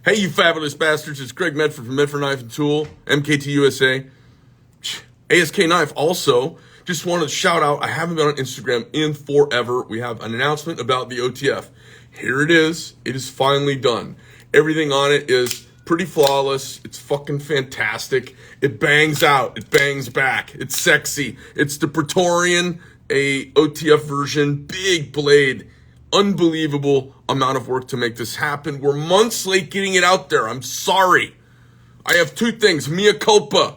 Hey, you fabulous bastards. It's Greg Medford from Medford Knife Tool, MKT USA. ASK Knife also. Just wanted to shout out, I haven't been on Instagram in forever. We have an announcement about the OTF. Here it is. It is finally done. Everything on it is pretty flawless. It's fucking fantastic. It bangs out. It bangs back. It's sexy. It's the Praetorian, a OTF version, big blade. Unbelievable amount of work to make this happen. We're months late getting it out there. I'm sorry. I have two things. Mea culpa.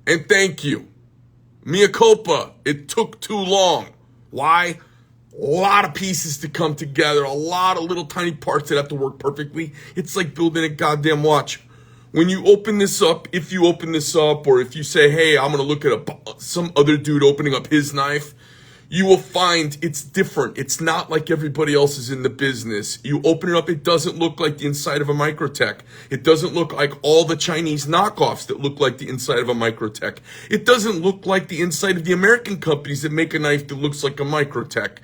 And thank you. Mea culpa. It took too long. Why? A lot of pieces to come together. A lot of little tiny parts that have to work perfectly. It's like building a goddamn watch. When you open this up, if you open this up, or if you say, hey, I'm going to look at some other dude opening up his knife, you will find it's different. It's not like everybody else is in the business. You open it up, it doesn't look like the inside of a Microtech. It doesn't look like all the Chinese knockoffs that look like the inside of a Microtech. It doesn't look like the inside of the American companies that make a knife that looks like a Microtech.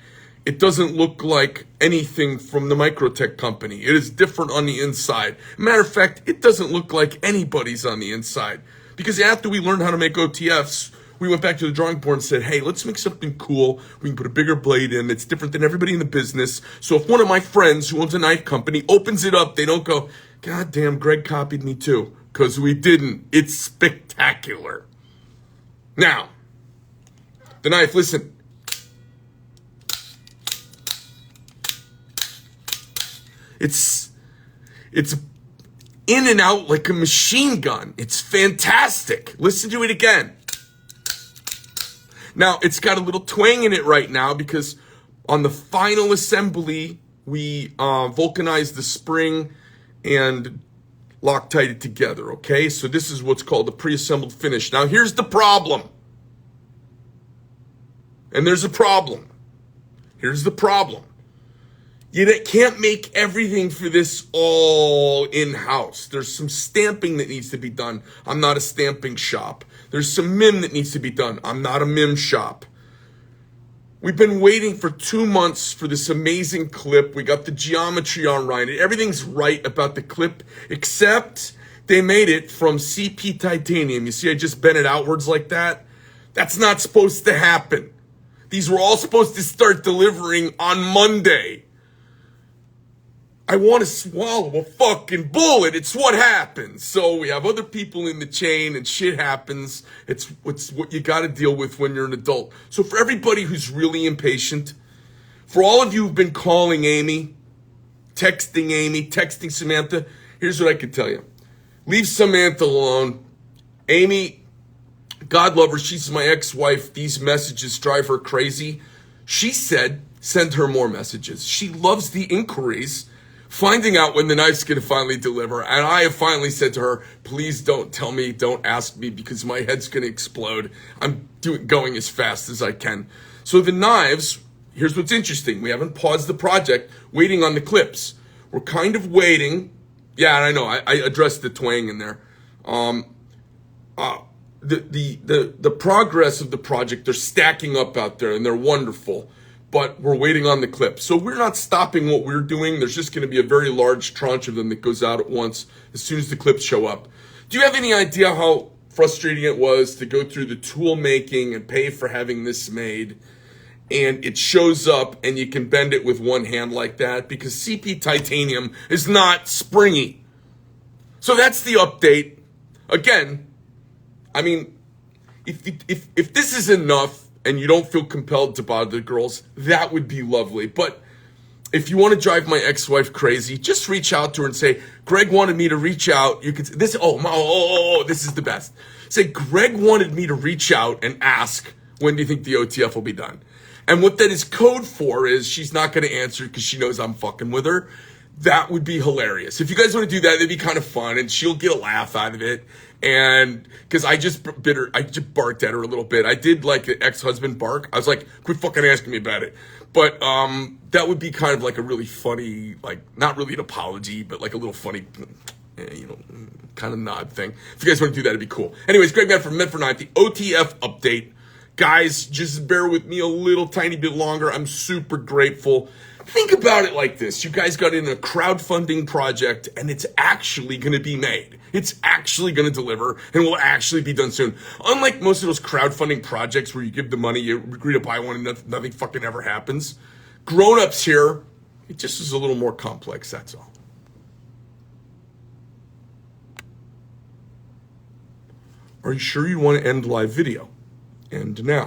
It doesn't look like anything from the Microtech company. It is different on the inside. Matter of fact, it doesn't look like anybody's on the inside. Because after we learned how to make OTFs, we went back to the drawing board and said, hey, let's make something cool. We can put a bigger blade in. It's different than everybody in the business. So if one of my friends who owns a knife company opens it up, they don't go, God damn, Greg copied me too. Because we didn't. It's spectacular. Now, the knife, listen. It's in and out like a machine gun. It's fantastic. Listen to it again. Now, it's got a little twang in it right now because on the final assembly, we vulcanized the spring and Loctite it together, okay? So this is what's called the pre-assembled finish. Now, here's the problem. And there's a problem. Here's the problem. You can't make everything for this all in-house. There's some stamping that needs to be done. I'm not a stamping shop. There's some MIM that needs to be done. I'm not a MIM shop. We've been waiting for 2 months for this amazing clip. We got the geometry on right. Everything's right about the clip, except they made it from CP titanium. You see, I just bent it outwards like that. That's not supposed to happen. These were all supposed to start delivering on Monday. I want to swallow a fucking bullet. It's what happens. So we have other people in the chain and shit happens. It's what you got to deal with when you're an adult. So for everybody who's really impatient, for all of you who've been calling Amy, texting Samantha, here's what I can tell you. Leave Samantha alone. Amy, God love her, she's my ex-wife. These messages drive her crazy. She said, send her more messages. She loves the inquiries. Finding out when the knife's going to finally deliver. And I have finally said to her, please don't tell me, don't ask me, because my head's going to explode. I'm going as fast as I can. So the knives, here's what's interesting. We haven't paused the project, waiting on the clips. We're kind of waiting. Yeah, I know, I addressed the twang in there. The progress of the project, they're stacking up out there, and they're wonderful. But we're waiting on the clip. So we're not stopping what we're doing. There's just going to be a very large tranche of them that goes out at once as soon as the clips show up. Do you have any idea how frustrating it was to go through the tool making and pay for having this made, and it shows up and you can bend it with one hand like that? Because CP titanium is not springy. So that's the update. Again, I mean, if this is enough, and you don't feel compelled to bother the girls, that would be lovely. But if you want to drive my ex-wife crazy, just reach out to her and say, Greg wanted me to reach out. You could this. This is the best. Say, Greg wanted me to reach out and ask, when do you think the OTF will be done? And what that is code for is she's not going to answer because she knows I'm fucking with her. That would be hilarious. If you guys want to do that, that'd be kind of fun, and she'll get a laugh out of it. And because I just barked at her a little bit. I did like the ex-husband bark. I was like, quit fucking asking me about it. But that would be kind of like a really funny, like, not really an apology, but like a little funny, kind of nod thing. If you guys want to do that, it'd be cool. Anyways, Greg Medford from Medford Knife, the OTF update. Guys, just bear with me a little tiny bit longer. I'm super grateful. Think about it like this. You guys got in a crowdfunding project and it's actually going to be made. It's actually going to deliver and will actually be done soon. Unlike most of those crowdfunding projects where you give the money, you agree to buy one and nothing fucking ever happens. Grown-ups here, it just is a little more complex, that's all. Are you sure you want to end live video? And now.